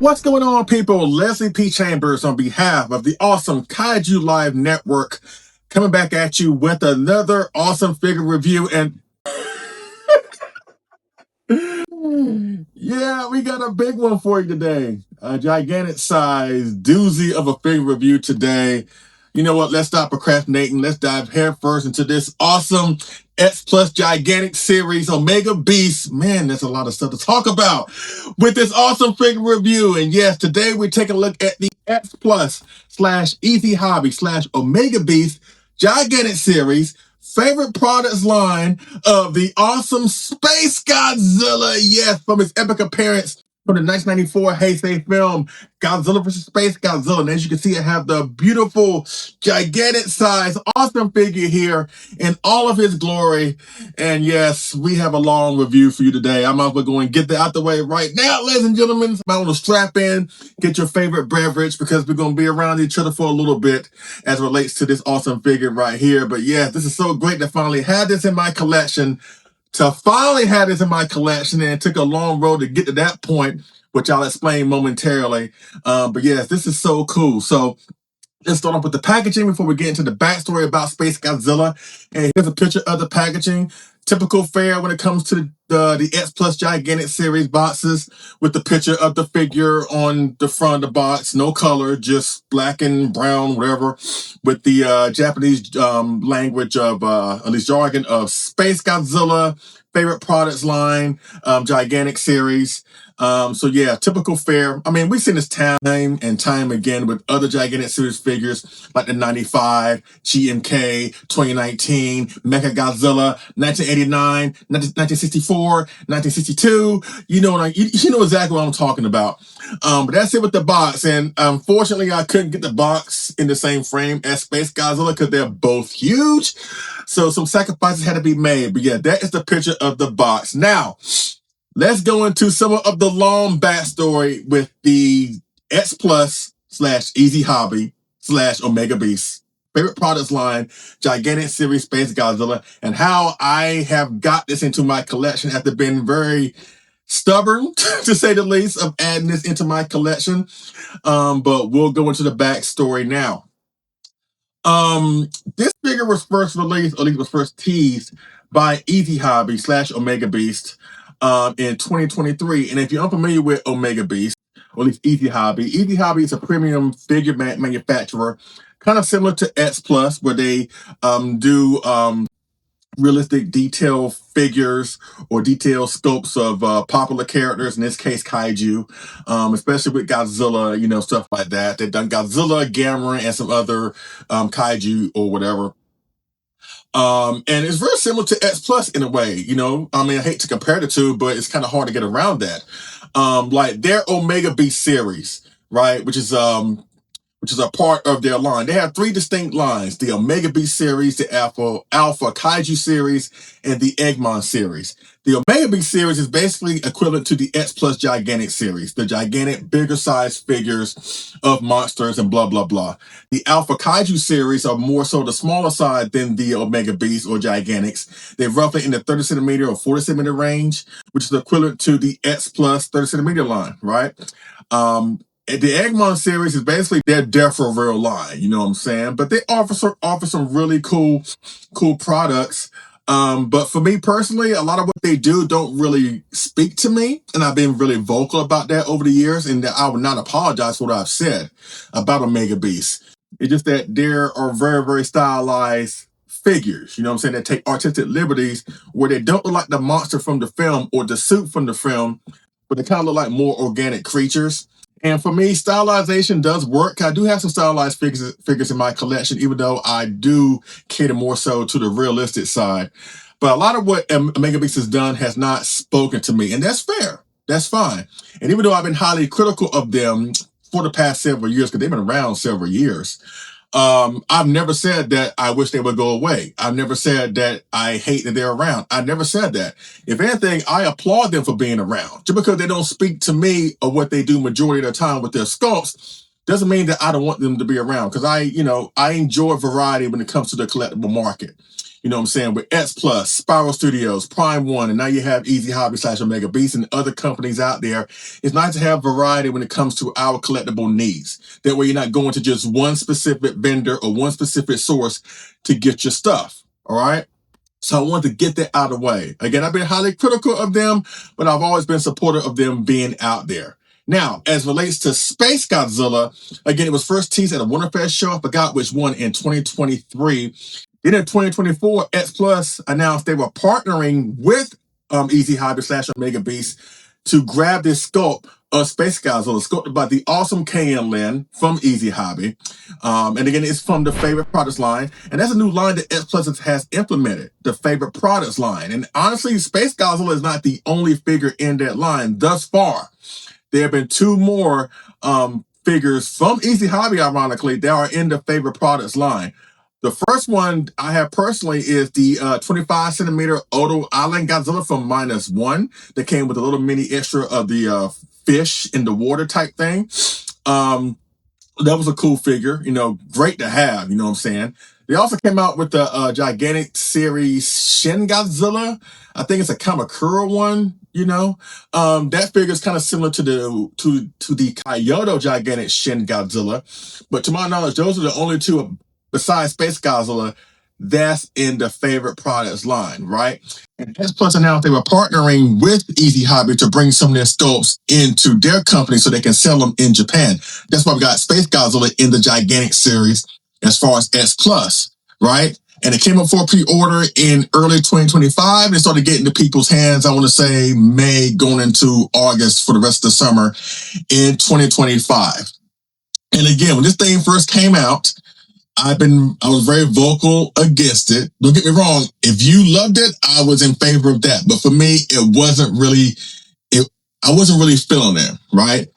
What's going on, people? Leslie P. Chambers on behalf of the awesome Kaiju Live Network coming back at you with another awesome figure review. And yeah, we got a big one for you today. A gigantic size doozy of a figure review today. You know what? Let's stop procrastinating. Let's dive headfirst into this awesome X Plus gigantic series, Omega Beast. Man, there's a lot of stuff to talk about with this awesome figure review. And yes, today we're taking a look at the X Plus / Easy Hobby / Omega Beast gigantic series, favorite products line of the awesome SpaceGodzilla. Yes, from its epic appearance from the 1994 Heisei film, Godzilla vs. SpaceGodzilla. And as you can see, I have the beautiful, gigantic size, awesome figure here in all of his glory. And yes, we have a long review for you today. I might as well go and get that out the way right now, ladies and gentlemen. I want to strap in, get your favorite beverage, because we're going to be around each other for a little bit as it relates to this awesome figure right here. But yeah, this is so great to finally have this in my collection. And it took a long road to get to that point, which I'll explain momentarily. But yes, this is so cool. So let's start off with the packaging before we get into the backstory about SpaceGodzilla. And here's a picture of the packaging. Typical fare when it comes to the X Plus Gigantic Series boxes, with the picture of the figure on the front of the box. No color, just black and brown, whatever, with the Japanese language of, at least jargon, of SpaceGodzilla, favorite products line, gigantic series. So yeah, typical fare. I mean, we've seen this time and time again with other gigantic series figures like the 95, GMK, 2019, Mechagodzilla, 1989, 1964, 1962. You know exactly what I'm talking about. But that's it with the box. And unfortunately, I couldn't get the box in the same frame as SpaceGodzilla because they're both huge. So some sacrifices had to be made. But yeah, that is the picture of the box. Now, let's go into some of the long backstory with the X Plus / Easy Hobby / Omega Beast favorite products line, gigantic series SpaceGodzilla, and how I have got this into my collection after being very stubborn, to say the least, of adding this into my collection. But we'll go into the backstory now. This figure was first released, or at least was first teased, by Easy Hobby / Omega Beast in 2023. And if you're unfamiliar with Omega Beast, or at least Easy Hobby is a premium figure manufacturer, kind of similar to X Plus, where they do realistic detail figures or detail sculpts of popular characters, in this case Kaiju, especially with Godzilla, stuff like that. They've done Godzilla, Gamera, and some other Kaiju or whatever. And it's very similar to X Plus in a way, I mean, I hate to compare the two, but it's kind of hard to get around that. Like their Omega Beast series, right, which is a part of their line. They have three distinct lines: the Omega Beast series, the Alpha Kaiju series, and the Eggman series. The Omega Beast series is basically equivalent to the X Plus Gigantic series, the gigantic, bigger size figures of monsters and blah, blah, blah. The Alpha Kaiju series are more so the smaller side than the Omega Beast or Gigantics. They're roughly in the 30 centimeter or 40 centimeter range, which is equivalent to the X Plus 30 centimeter line, right? The Eggman series is basically their for real line, you know what I'm saying? But they offer some really cool products. But for me personally, a lot of what they do don't really speak to me, and I've been really vocal about that over the years, and that I would not apologize for what I've said about Omega Beast. It's just that there are very, very stylized figures, you know what I'm saying, that take artistic liberties where they don't look like the monster from the film or the suit from the film, but they kind of look like more organic creatures. And for me, stylization does work. I do have some stylized figures in my collection, even though I do cater more so to the realistic side. But a lot of what Omega Beast has done has not spoken to me, and that's fair. That's fine. And even though I've been highly critical of them for the past several years, because they've been around several years, I've never said that I wish they would go away. I've never said that I hate that they're around. I never said that. If anything, I applaud them for being around. Just because they don't speak to me of what they do majority of the time with their sculpts doesn't mean that I don't want them to be around. Because I enjoy variety when it comes to the collectible market. You know what I'm saying? With X Plus, Spiral Studios, Prime One, and now you have Easy Hobby / Omega Beast and other companies out there. It's nice to have variety when it comes to our collectible needs. That way you're not going to just one specific vendor or one specific source to get your stuff. All right? So I wanted to get that out of the way. Again, I've been highly critical of them, but I've always been supportive of them being out there. Now, as relates to SpaceGodzilla, again, it was first teased at a Winterfest show. I forgot which one in 2023. Then in 2024, X Plus announced they were partnering with Easy Hobby / Omega Beast to grab this sculpt of SpaceGodzilla, sculpted by the awesome KN Lin from Easy Hobby. And again, it's from the favorite products line. And that's a new line that X Plus has implemented, the favorite products line. And honestly, SpaceGodzilla is not the only figure in that line thus far. There have been two more figures from Easy Hobby, ironically, that are in the favorite products line. The first one I have personally is the 25 centimeter Odo Island Godzilla from -1 that came with a little mini extra of the fish in the water type thing. That was a cool figure, you know, great to have, you know what I'm saying? They also came out with the gigantic series Shin Godzilla. I think it's a Kamakura one, you know. That figure is kind of similar to the Kyoto gigantic Shin Godzilla. But to my knowledge, those are the only two besides SpaceGodzilla that's in the favorite products line, right? And S Plus announced they were partnering with Easy Hobby to bring some of their sculpts into their company so they can sell them in Japan. That's why we got SpaceGodzilla in the gigantic series as far as S Plus, right? And it came up for pre-order in early 2025 and started getting to people's hands, I want to say May going into August for the rest of the summer in 2025. And again, when this thing first came out, I was very vocal against it. Don't get me wrong. If you loved it, I was in favor of that. But for me, I wasn't really feeling it, right?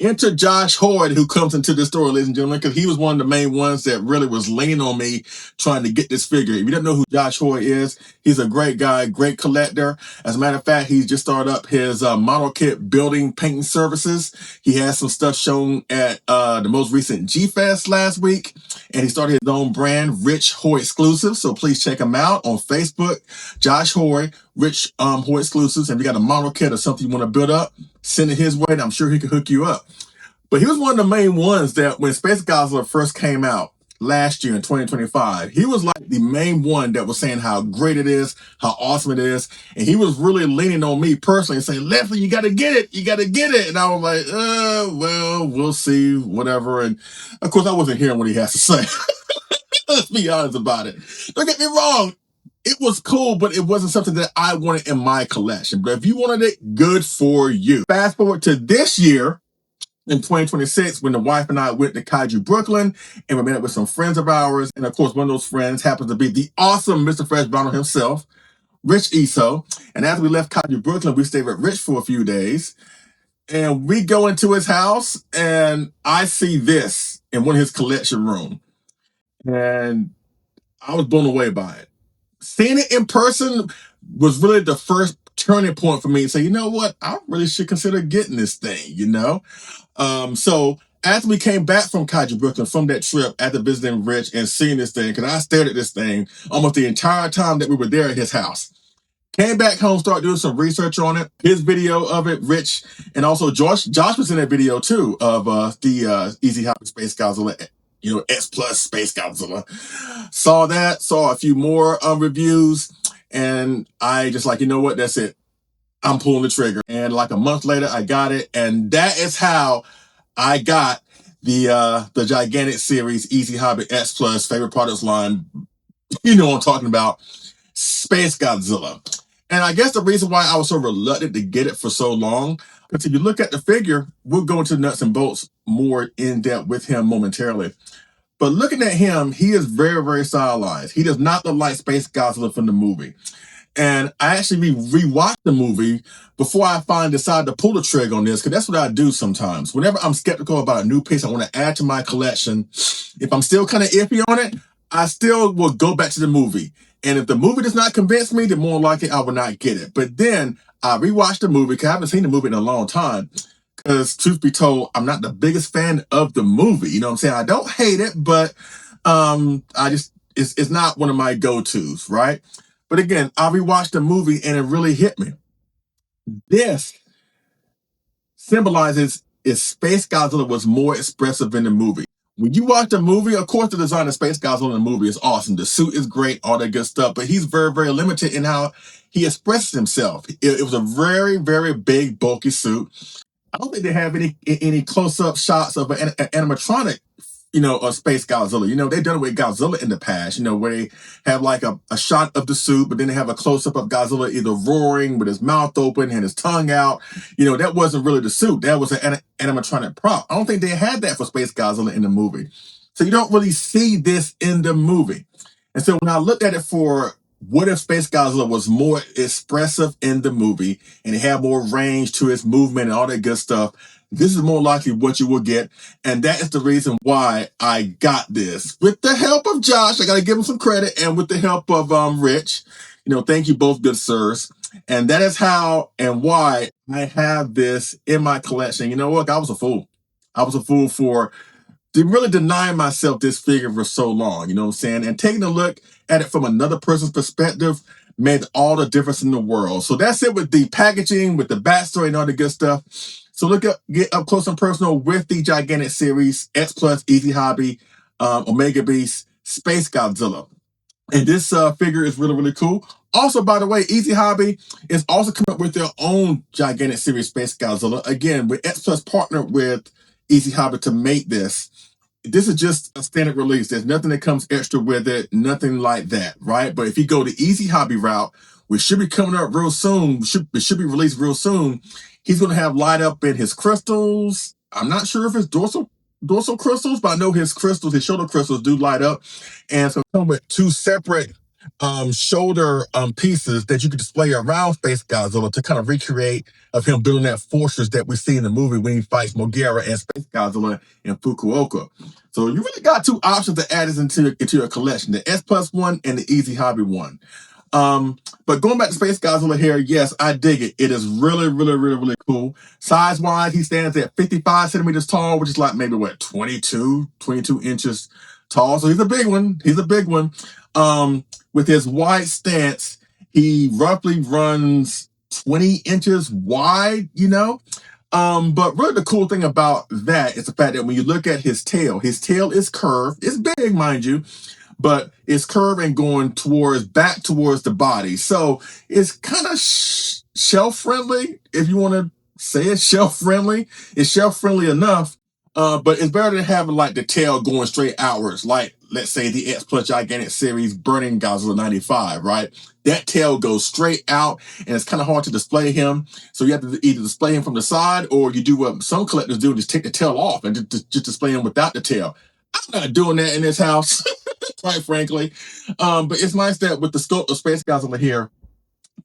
Enter Josh Hoyd, who comes into the store, ladies and gentlemen, because he was one of the main ones that really was leaning on me trying to get this figure. If you don't know who Josh Hoyd is, he's a great guy, great collector. As a matter of fact, he's just started up his model kit building painting services. He has some stuff shown at the most recent G-Fest last week, and he started his own brand, Rich Hoyd Exclusive. So please check him out on Facebook, Josh Hoyd, Rich Hoyd Exclusives. And if you got a model kit or something you want to build up, send it his way, and I'm sure he can hook you up. But he was one of the main ones that when SpaceGodzilla first came out last year in 2025, he was like the main one that was saying how great it is, how awesome it is. And he was really leaning on me personally and saying, Leslie, you got to get it. You got to get it. And I was like, well, we'll see, whatever. And of course, I wasn't hearing what he has to say. Let's be honest about it. Don't get me wrong. It was cool, but it wasn't something that I wanted in my collection. But if you wanted it, good for you. Fast forward to this year, in 2026, when the wife and I went to Kaiju Brooklyn and we met up with some friends of ours. And of course, one of those friends happens to be the awesome Mr. Fresh Brown himself, Rich Eso. And after we left Kaiju Brooklyn, we stayed with Rich for a few days. And we go into his house and I see this in one of his collection room. And I was blown away by it. Seeing it in person was really the first turning point for me to say, you know what, I really should consider getting this thing, you know? So after we came back from Kaiju Brooklyn from that trip after visiting Rich and seeing this thing, because I stared at this thing almost the entire time that we were there at his house. Came back home, started doing some research on it. His video of it, Rich, and also Josh was in that video too of the Easy Hobby SpaceGodzilla, you know, S Plus SpaceGodzilla. Saw a few more reviews, and I just like, you know what, that's it. I'm pulling the trigger. And like a month later, I got it. And that is how I got the gigantic series Easy Hobby X Plus favorite products line. You know what I'm talking about, SpaceGodzilla. And I guess the reason why I was so reluctant to get it for so long, because if you look at the figure, we'll go into nuts and bolts more in depth with him momentarily. But looking at him, he is very, very stylized. He does not look like SpaceGodzilla from the movie. And I actually rewatched the movie before I decide to pull the trigger on this, because that's what I do sometimes. Whenever I'm skeptical about a new piece I want to add to my collection, if I'm still kind of iffy on it, I still will go back to the movie. And if the movie does not convince me, then more likely I will not get it. But then I rewatched the movie, because I haven't seen the movie in a long time. Because truth be told, I'm not the biggest fan of the movie. You know what I'm saying? I don't hate it, but I just it's not one of my go-tos, right? But again, I rewatched the movie and it really hit me. This symbolizes if Space Godzilla was more expressive in the movie. When you watch the movie, of course, the design of Space Godzilla in the movie is awesome. The suit is great, all that good stuff, but he's very, very limited in how he expresses himself. It was a very, very big, bulky suit. I don't think they have any close-up shots of an animatronic, a Space Godzilla. They've done it with Godzilla in the past, where they have like a shot of the suit, but then they have a close-up of Godzilla either roaring with his mouth open and his tongue out. That wasn't really the suit. That was an animatronic prop. I don't think they had that for Space Godzilla in the movie. So you don't really see this in the movie. And so when I looked at it for what if Space Godzilla was more expressive in the movie and it had more range to its movement and all that good stuff, this is more likely what you will get. And that is the reason why I got this. With the help of Josh, I got to give him some credit, and with the help of Rich. Thank you both, good sirs. And that is how and why I have this in my collection. You know what? I was a fool. I was a fool for really denying myself this figure for so long, you know what I'm saying? And taking a look at it from another person's perspective made all the difference in the world. So that's it with the packaging, with the backstory and all the good stuff. So get up close and personal with the gigantic series, X Plus, Easy Hobby, Omega Beast, Space Godzilla. And this figure is really, really cool. Also, by the way, Easy Hobby is also coming up with their own gigantic series, Space Godzilla. Again, with X Plus partnered with Easy Hobby to make this. This is just a standard release. There's nothing that comes extra with it, nothing like that, right? But if you go the Easy Hobby route, which should be coming up real soon, it should be released real soon, he's going to have light up in his crystals. I'm not sure if it's dorsal crystals, but I know his crystals, his shoulder crystals do light up. And it's going to come with two separate shoulder pieces that you can display around Space Godzilla to kind of recreate of him building that fortress that we see in the movie when he fights Mogera and Space Godzilla in Fukuoka. So you really got two options to add this into your collection, the S Plus one and the Easy Hobby one. But going back to Space Godzilla here, yes, I dig it. It is really, really, really, really cool. Size-wise, he stands at 55 centimeters tall, which is like maybe, 22 inches tall. So he's a big one. He's a big one. With his wide stance, he roughly runs 20 inches wide, But really the cool thing about that is the fact that when you look at his tail is curved. It's big, mind you, but it's curved and going back towards the body. So it's kind of shelf-friendly, if you want to say it's shelf-friendly. It's shelf-friendly enough, but it's better than having like the tail going straight outwards, like let's say the X Plus Gigantic Series Burning Godzilla 95, right? That tail goes straight out, and it's kind of hard to display him. So you have to either display him from the side, or you do what some collectors do, just take the tail off and just display him without the tail. I'm not doing that in this house, quite frankly. But it's nice that with the sculpt of Space Godzilla here,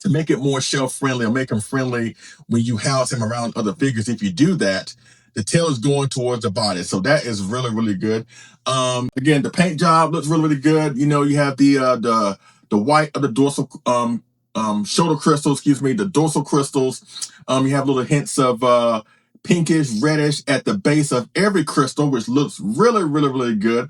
to make it more shelf-friendly or make him friendly when you house him around other figures, if you do that, the tail is going towards the body. So that is really, really good. Again, the paint job looks really, really good. You have the white of the dorsal shoulder crystals, the dorsal crystals. You have little hints of pinkish, reddish at the base of every crystal, which looks really, really, really good.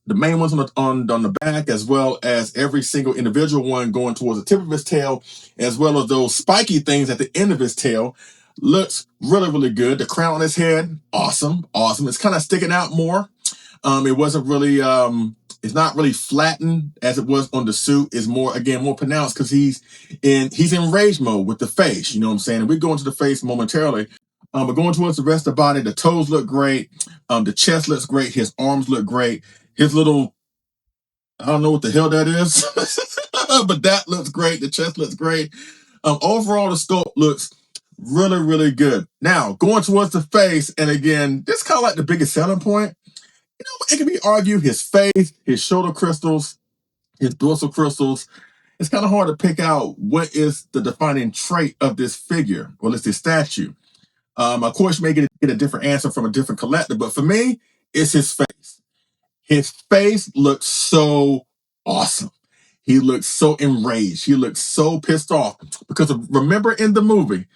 The main ones on the back, as well as every single individual one going towards the tip of his tail, as well as those spiky things at the end of his tail. Looks really, really good. The crown on his head, awesome. It's kind of sticking out more. It wasn't really, it's not really flattened as it was on the suit. It's more pronounced because he's in rage mode with the face. You know what I'm saying? And we're going to the face momentarily. But going towards the rest of the body, the toes look great. The chest looks great. His arms look great. His little, I don't know what the hell that is, but that looks great. The chest looks great. Overall, the sculpt looks really, really good. Now, going towards the face, and again, this is kind of like the biggest selling point. It can be argued his face, his shoulder crystals, his dorsal crystals. It's kind of hard to pick out what is the defining trait of this figure, or it's this statue. Of course, you may get a different answer from a different collector, but for me, it's his face. His face looks so awesome. He looks so enraged. He looks so pissed off. Because remember in the movie,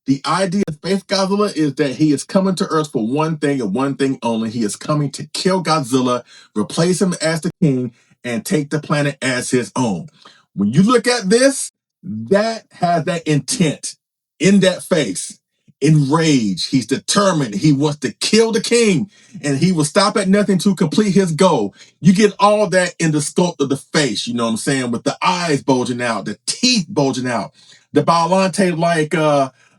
the idea of Space Godzilla is that he is coming to Earth for one thing and one thing only. He is coming to kill Godzilla, replace him as the king, and take the planet as his own. When you look at this, that has that intent in that face. Enraged. He's determined. He wants to kill the king, and he will stop at nothing to complete his goal. You get all that in the sculpt of the face, you know what I'm saying? With the eyes bulging out, the teeth bulging out, the Biollante-like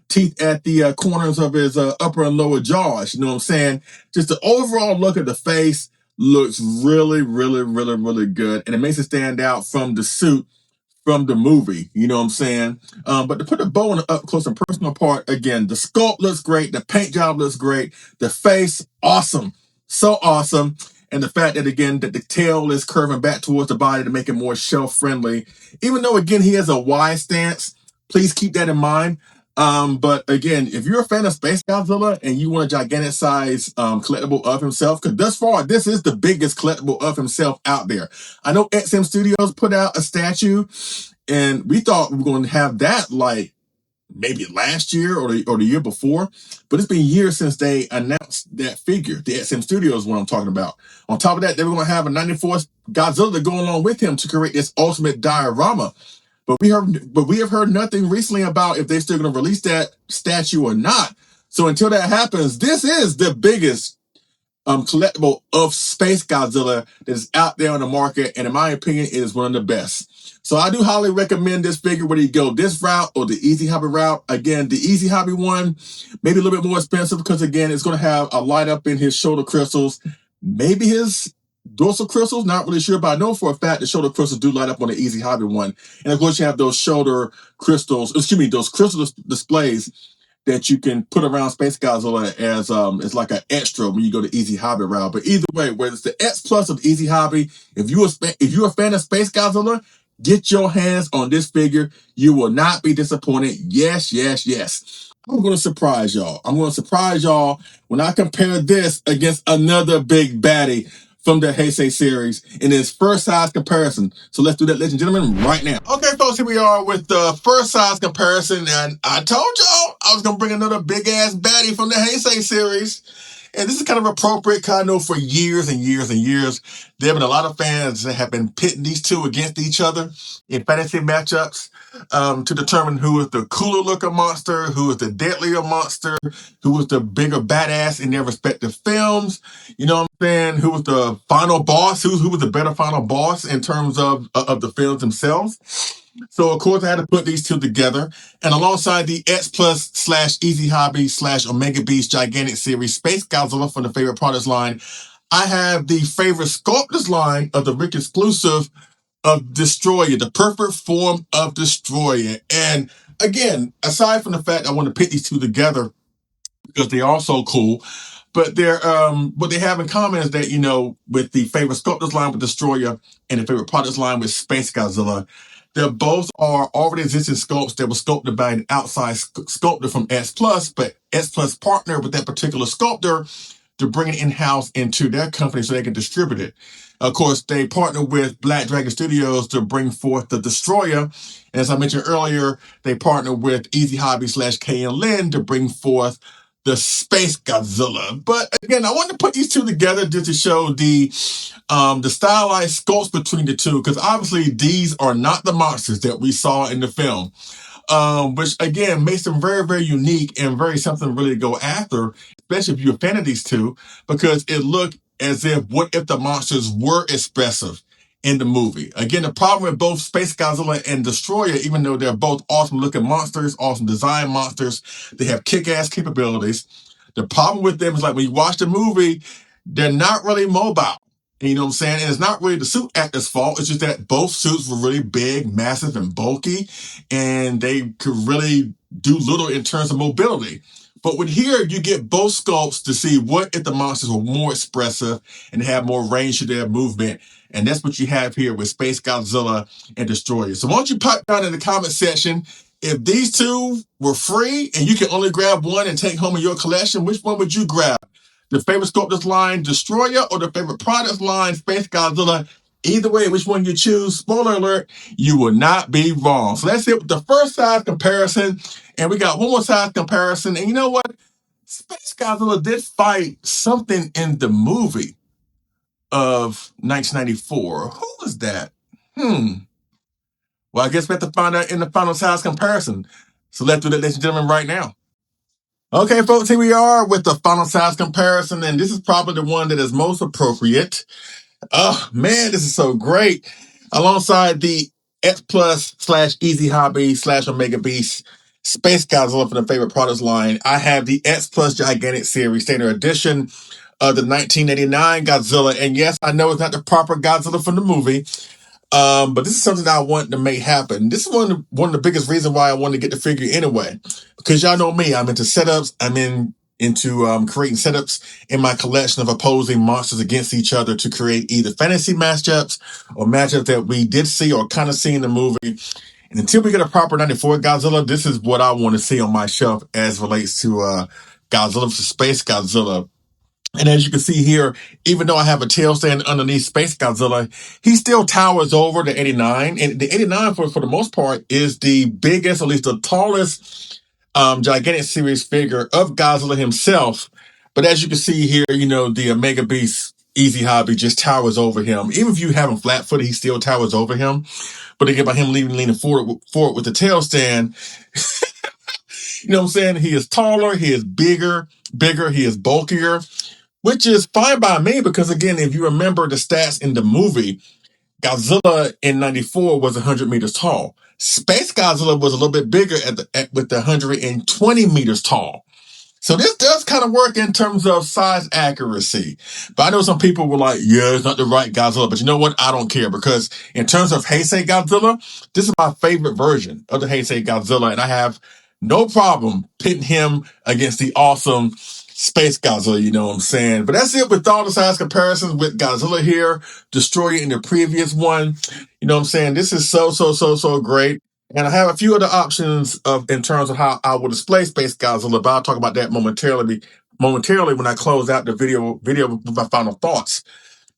teeth at the corners of his upper and lower jaws, you know what I'm saying? Just the overall look of the face looks really, really, really, really good, and it makes it stand out from the suit from the movie, you know what I'm saying? But to put a bow on the up close and personal part, again, the sculpt looks great, the paint job looks great, the face, awesome, so awesome. And the fact that, again, that the tail is curving back towards the body to make it more shelf-friendly. Even though, again, he has a wide stance, please keep that in mind. But again, if you're a fan of SpaceGodzilla and you want a gigantic size collectible of himself, because thus far, this is the biggest collectible of himself out there. I know XM Studios put out a statue, and we thought we were going to have that like maybe last year or the year before, but it's been years since they announced that figure. The XM Studios is what I'm talking about. On top of that, they were going to have a 94 Godzilla to go along with him to create this ultimate diorama. But we have heard nothing recently about if they're still going to release that statue or not. So until that happens, this is the biggest collectible of SpaceGodzilla that is out there on the market, and in my opinion, it is one of the best. So I do highly recommend this figure, whether you go this route or the Easy Hobby route. Again, the Easy Hobby one, maybe a little bit more expensive because, again, it's going to have a light up in his shoulder crystals, maybe his dorsal crystals, not really sure, but I know for a fact the shoulder crystals do light up on the Easy Hobby one. And of course, you have those shoulder crystals, those crystal displays that you can put around SpaceGodzilla as like an extra when you go to Easy Hobby route. But either way, whether it's the X Plus of Easy Hobby, if you're a fan of SpaceGodzilla, get your hands on this figure. You will not be disappointed. Yes, yes, yes. I'm going to surprise y'all. I'm going to surprise y'all when I compare this against another big baddie from the Heisei series in its first size comparison. So let's do that, ladies and gentlemen, right now. Okay, folks, here we are with the first size comparison. And I told y'all I was going to bring another big ass baddie from the Heisei series. And this is kind of appropriate, because I know for years and years and years, there have been a lot of fans that have been pitting these two against each other in fantasy matchups to determine who is the cooler looking monster, who is the deadlier monster, who is the bigger badass in their respective films. You know what I'm saying? Who was the final boss? Who was the better final boss in terms of the films themselves? So, of course, I had to put these two together. And alongside the X Plus / Easy Hobby / Omega Beast Gigantic Series SpaceGodzilla from the favorite products line, I have the favorite sculptors line of the Rick exclusive of Destroyah, the perfect form of Destroyah. And again, aside from the fact I want to put these two together because they are so cool, but what they have in common is that, you know, with the favorite sculptors line with Destroyah and the favorite products line with SpaceGodzilla, they both are already existing sculpts that were sculpted by an outside sculptor from S Plus, but S Plus partnered with that particular sculptor to bring it in-house into their company so they can distribute it. Of course, they partnered with Black Dragon Studios to bring forth the Destroyah. And as I mentioned earlier, they partnered with Easy Hobby / K and Lin to bring forth the SpaceGodzilla. But again, I wanted to put these two together just to show the stylized sculpts between the two, because obviously these are not the monsters that we saw in the film. Which again makes them very, very unique and very something really to go after, especially if you're a fan of these two, because it looked as if what if the monsters were expressive in the movie. Again, the problem with both SpaceGodzilla and Destroyah, even though they're both awesome looking monsters, awesome design monsters, they have kick-ass capabilities. The problem with them is, like, when you watch the movie, they're not really mobile. You know what I'm saying? And it's not really the suit actor's fault. It's just that both suits were really big, massive, and bulky, and they could really do little in terms of mobility. But with here, you get both sculpts to see what if the monsters were more expressive and have more range to their movement. And that's what you have here with SpaceGodzilla and Destroyah. So why don't you pop down in the comment section, if these two were free and you can only grab one and take home in your collection, which one would you grab? The favorite sculptors line, Destroyah, or the favorite products line, SpaceGodzilla? Either way, which one you choose, spoiler alert, you will not be wrong. So that's it with the first size comparison. And we got one more size comparison. And you know what? SpaceGodzilla did fight something in the movie. of 1994. Who was that? Well, I guess we have to find out in the final size comparison. So let's do that, ladies and gentlemen, right now. Okay, folks, here we are with the final size comparison, and this is probably the one that is most appropriate. Oh, man, this is so great. Alongside the X Plus / Easy Hobby / Omega Beast Space Godzilla from the favorite products line, I have the X Plus Gigantic Series Standard Edition of the 1989 Godzilla. And yes, I know it's not the proper Godzilla from the movie, but this is something that I want to make happen. This is one of the biggest reasons why I wanted to get the figure anyway, because y'all know me, I'm into setups. I'm into creating setups in my collection of opposing monsters against each other to create either fantasy matchups or matchups that we did see or kind of see in the movie. And until we get a proper 94 Godzilla, this is what I want to see on my shelf as relates to Godzilla vs. Space Godzilla. And as you can see here, even though I have a tail stand underneath Space Godzilla, he still towers over the 89. And the 89, for the most part, is the biggest, or at least the tallest gigantic series figure of Godzilla himself. But as you can see here, the Omega Beast Easy Hobby just towers over him. Even if you have him flat-footed, he still towers over him. But again, by him leaning forward with the tail stand, you know what I'm saying? He is taller, he is bigger, he is bulkier, which is fine by me because, again, if you remember the stats in the movie, Godzilla in 94 was 100 meters tall. Space Godzilla was a little bit bigger with 120 meters tall. So this does kind of work in terms of size accuracy. But I know some people were like, yeah, it's not the right Godzilla. But you know what? I don't care, because in terms of Heisei Godzilla, this is my favorite version of the Heisei Godzilla. And I have no problem pitting him against the awesome Space Godzilla, you know what I'm saying? But that's it with all the size comparisons with Godzilla here, Destroyah in the previous one. You know what I'm saying? This is so great. And I have a few other options in terms of how I will display Space Godzilla, but I'll talk about that momentarily when I close out the video with my final thoughts.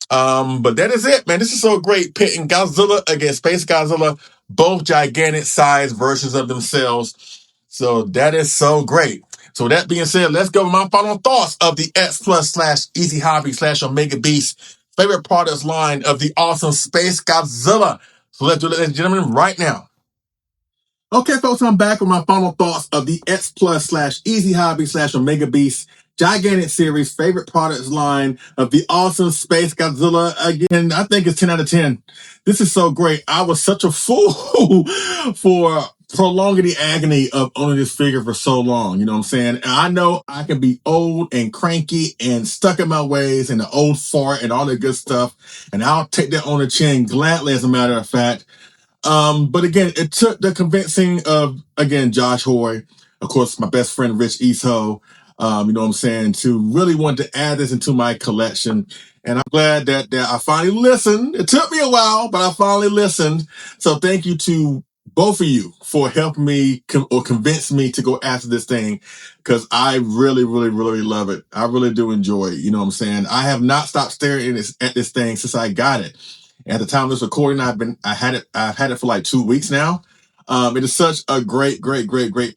But that is it, man. This is so great, pitting Godzilla against Space Godzilla, both gigantic size versions of themselves. So that is so great. So with that being said, let's go with my final thoughts of the X Plus / Easy Hobby / Omega Beast favorite products line of the awesome Space Godzilla. So let's do it, ladies and gentlemen, right now. Okay, folks, I'm back with my final thoughts of the X Plus / Easy Hobby / Omega Beast Gigantic Series favorite products line of the awesome Space Godzilla. Again, I think it's 10 out of 10. This is so great. I was such a fool for prolonging the agony of owning this figure for so long. You know what I'm saying? And I know I can be old and cranky and stuck in my ways and the old fart and all that good stuff. And I'll take that on the chin gladly, as a matter of fact. But again, it took the convincing of, again, Josh Hoy, of course, my best friend, Rich Eastho, you know what I'm saying, to really want to add this into my collection. And I'm glad that I finally listened. It took me a while, but I finally listened. So thank you to both of you for helping me convince me to go after this thing, because I really love it. I really do enjoy it. You know what I'm saying? I have not stopped staring at this thing since I got it. At the time of this recording, I've had it for like 2 weeks now. It is such a great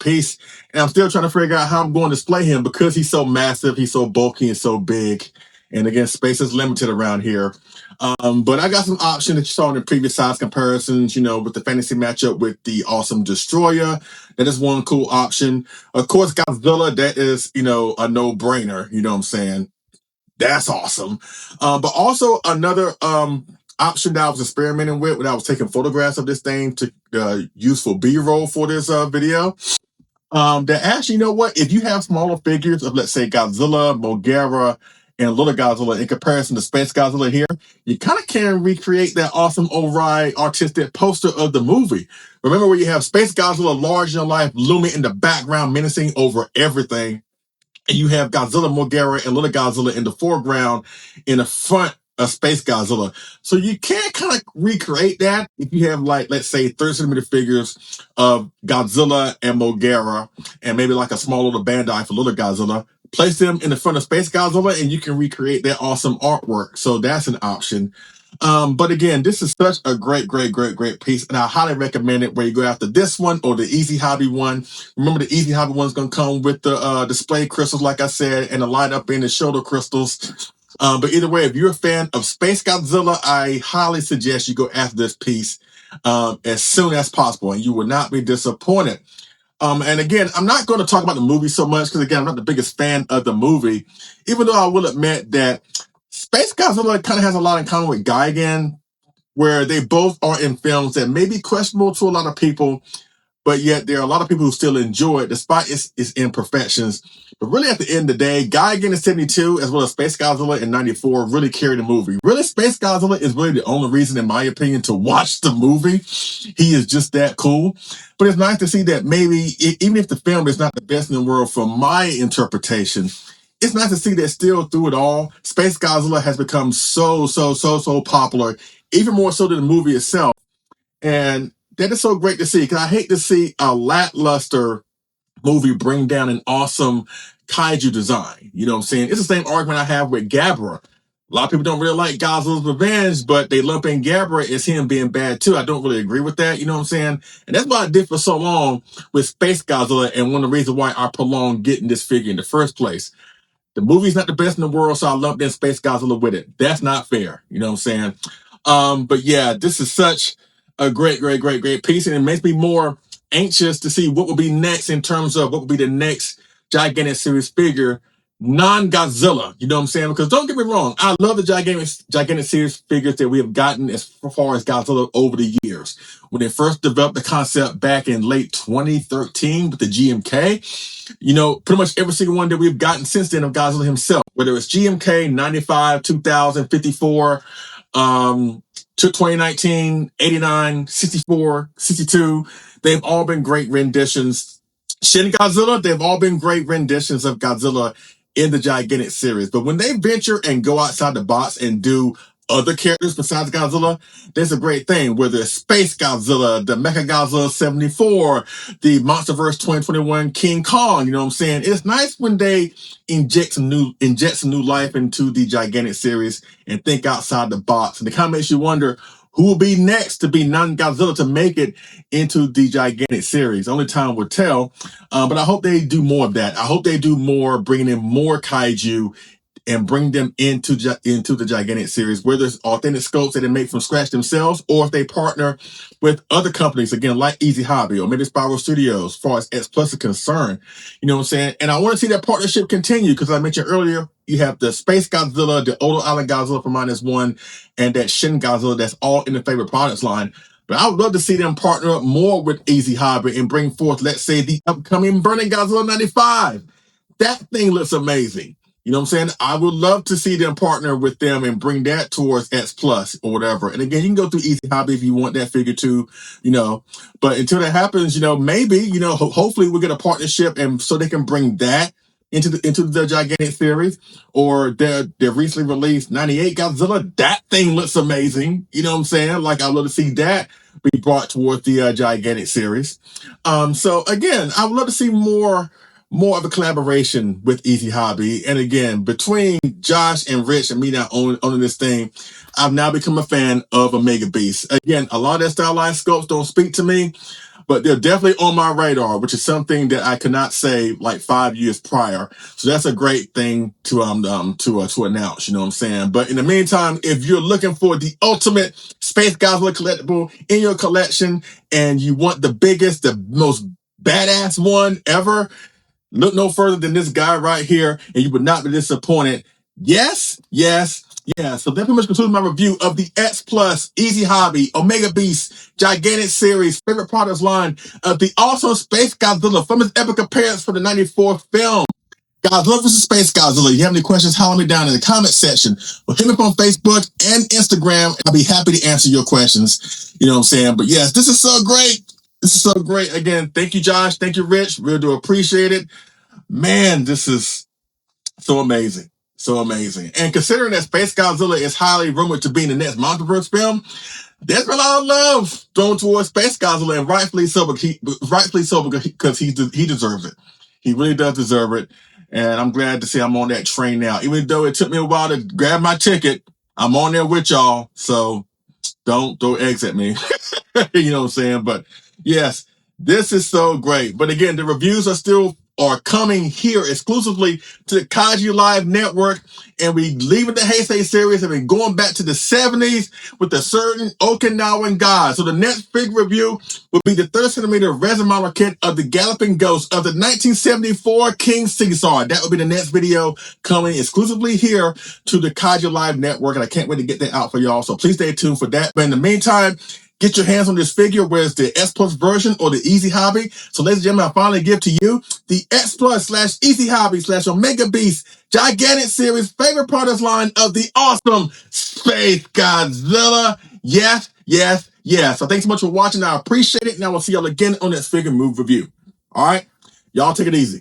piece. And I'm still trying to figure out how I'm going to display him, because he's so massive, he's so bulky and so big. And again, space is limited around here. But I got some options that you saw in the previous size comparisons, with the fantasy matchup with the awesome Destroyah. That is one cool option. Of course, Godzilla, that is, a no-brainer, you know what I'm saying? That's awesome. But also another option that I was experimenting with when I was taking photographs of this thing to use for B-roll for this video. That actually, you know what? If you have smaller figures of, let's say, Godzilla, Moguera, and Little Godzilla in comparison to Space Godzilla here, you kind of can recreate that awesome O'Reilly artistic poster of the movie. Remember where you have Space Godzilla large in life looming in the background, menacing over everything. And you have Godzilla, Moguera, and Little Godzilla in the foreground in the front of Space Godzilla. So you can kind of recreate that if you have, like, let's say 30cm figures of Godzilla and Moguera, and maybe like a small little Bandai for Little Godzilla. Place them in the front of Space Godzilla and you can recreate that awesome artwork. So that's an option. But again, this is such a great piece, and I highly recommend it where you go after this one or the Easy Hobby one. Remember, the Easy Hobby one's going to come with the display crystals, like I said, and the light up in the shoulder crystals. But either way, if you're a fan of Space Godzilla, I highly suggest you go after this piece as soon as possible, and you will not be disappointed. And again, I'm not going to talk about the movie so much because, again, I'm not the biggest fan of the movie, even though I will admit that Space Godzilla kind of has a lot in common with Gigan, where they both are in films that may be questionable to a lot of people, but yet there are a lot of people who still enjoy it despite its imperfections. But really, at the end of the day, Gigan in 72, as well as Space Godzilla in 94, really carried the movie. Really, Space Godzilla is really the only reason, in my opinion, to watch the movie. He is just that cool. But it's nice to see that maybe, even if the film is not the best in the world from my interpretation, it's nice to see that still through it all, Space Godzilla has become so popular, even more so than the movie itself. And that is so great to see, because I hate to see a lackluster movie bring down an awesome kaiju design. You know what I'm saying? It's the same argument I have with Gabra. A lot of people don't really like Godzilla's Revenge, but they lump in Gabra as him being bad too. I don't really agree with that. You know what I'm saying? And that's why I did for so long with Space Godzilla, and one of the reasons why I prolonged getting this figure in the first place. The movie's not the best in the world, so I lumped in Space Godzilla with it. That's not fair. You know what I'm saying? But yeah, this is such a great piece, and it makes me more anxious to see what will be next in terms of what will be the next gigantic series figure, non-Godzilla. You know what I'm saying? Because don't get me wrong, I love the gigantic series figures that we have gotten as far as Godzilla over the years. When they first developed the concept back in late 2013 with the GMK, you know, pretty much every single one that we've gotten since then of Godzilla himself, whether it's GMK, 95, 2000, 54, to 2019, 89, 64, 62, they've all been great renditions. Shin Godzilla, they've all been great renditions of Godzilla in the gigantic series. But when they venture and go outside the box and do other characters besides Godzilla, that's a great thing. Whether it's Space Godzilla, the Mecha Godzilla 74, the Monsterverse 2021 King Kong, you know what I'm saying? It's nice when they inject some new life into the gigantic series and think outside the box. And it kind of makes you wonder who will be next to be non-Godzilla to make it into the gigantic series. Only time will tell. But I hope they do more of that. I hope they do more, bringing in more kaiju and bring them into the gigantic series, whether it's authentic sculpts that they make from scratch themselves, or if they partner with other companies, again, like Easy Hobby or maybe Spiral Studios, as far as X Plus is concerned. You know what I'm saying? And I want to see that partnership continue, because I mentioned earlier, you have the Space Godzilla, the Odo Island Godzilla from -1, and that Shin Godzilla that's all in the favorite products line. But I would love to see them partner up more with Easy Hobby and bring forth, let's say, the upcoming Burning Godzilla 95. That thing looks amazing. You know what I'm saying? I would love to see them partner with them and bring that towards X Plus or whatever. And again, you can go through Easy Hobby if you want that figure too, you know. But until that happens, you know, maybe, you know, hopefully we'll get a partnership, and so they can bring that into the gigantic series. Or their recently released 98 Godzilla. That thing looks amazing. You know what I'm saying? Like, I'd love to see that be brought towards the gigantic series. So again, I would love to see more of a collaboration with Easy Hobby. And again, between Josh and Rich and me now owning this thing, I've now become a fan of Omega Beast. Again, a lot of their stylized sculpts don't speak to me, but they're definitely on my radar, which is something that I could not say like 5 years prior. So that's a great thing to announce, you know what I'm saying? But in the meantime, if you're looking for the ultimate Space Godzilla collectible in your collection, and you want the biggest, the most badass one ever, look no further than this guy right here, and you would not be disappointed. Yes. So that pretty much concludes my review of the X Plus Easy Hobby Omega Beast Gigantic Series favorite products line of the awesome Space Godzilla from his epic appearance for the 94 film. Godzilla vs. Space Godzilla. If you have any questions, holler me down in the comment section, or hit me up on Facebook and Instagram. I'll be happy to answer your questions. You know what I'm saying? But yes, this is so great. This is so great. Again, thank you, Josh. Thank you, Rich. Really do appreciate it. Man, this is so amazing. So amazing. And considering that Space Godzilla is highly rumored to be in the next Monsterverse film, there's been a lot of love thrown towards Space Godzilla, and rightfully so, because he deserves it. He really does deserve it. And I'm glad to see I'm on that train now. Even though it took me a while to grab my ticket, I'm on there with y'all. So don't throw eggs at me. You know what I'm saying? But yes, this is so great. But again, the reviews are still are coming here exclusively to the Kaiju Live Network. And we leaving the Heisei series and we're going back to the 70s with a certain Okinawan god. So the next figure review will be the 30cm resin model kit of the Galloping Ghost of the 1974 King Caesar. That will be the next video coming exclusively here to the Kaiju Live Network. And I can't wait to get that out for y'all. So please stay tuned for that. But in the meantime, get your hands on this figure, whether it's the S Plus version or the Easy Hobby. So ladies and gentlemen, I finally give to you the S Plus / Easy Hobby / Omega Beast Gigantic Series favorite product line of the awesome Space Godzilla. Yes, yes, yes. So thanks so much for watching. I appreciate it. And I will see y'all again on this figure move review. All right. Y'all take it easy.